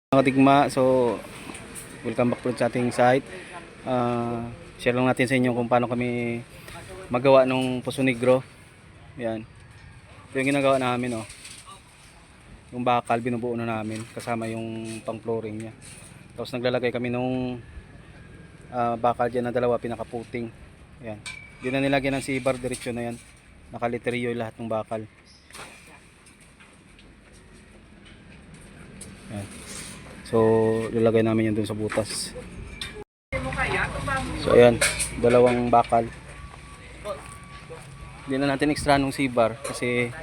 Mga tigma, so welcome back po sa ating site. Share lang natin sa inyo kung paano kami magawa ng Poso Negro. Yan. Ito yung ginagawa namin, oh. Yung bakal binubuo na namin kasama yung pang-flooring niya. Tapos naglalagay kami nung bakal diyan na dalawa pinaka-puting. Yan. Di na nilagyan ng C-bar, diretsyo na yan. Nakaliteryo lahat ng bakal. Yan. So, lalagay namin yan dun sa butas. So, ayan. Dalawang bakal. Hindi na natin extra nung C-bar kasi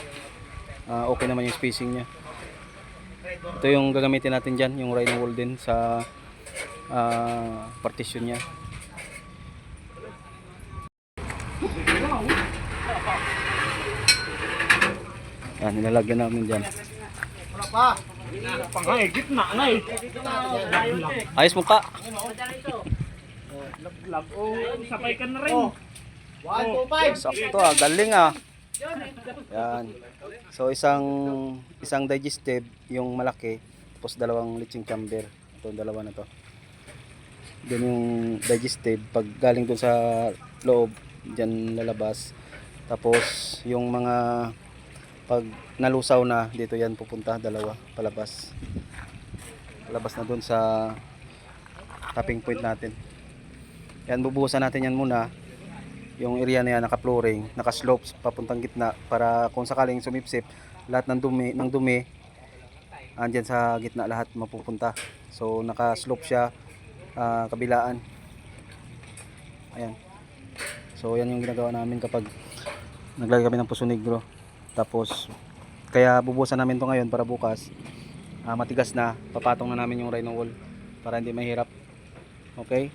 okay naman yung spacing niya. Ito yung gagamitin natin dyan, yung rhino wool din sa partition niya. Yan, nilalagyan namin dyan. Pangay, gitna na eh. Ayos mo ka. Lag, oh, sapay ka na rin. 1, 2, 5. Sakto galing Yan. So isang digestive yung malaki, tapos dalawang leaching chamber. Ito dalawa na to. Doon yung digestive pag galing doon sa loob, diyan lalabas. Tapos yung mga pag nalusaw na dito yan pupunta, dalawa palabas. Palabas na doon sa tapping point natin. Yan, bubuhusan natin yan muna. Yung area na yan naka-flooring, naka-slopes papuntang gitna para kung sakaling sumipsip, lahat ng dumi andyan sa gitna lahat mapupunta. So naka-slope siya kabilaan. Ayan. So yan yung ginagawa namin kapag naglalagay kami ng Poso Negro. Tapos kaya bubuhusan namin to ngayon para bukas matigas na, papatong na namin yung rhino wool para hindi mahirap. Okay?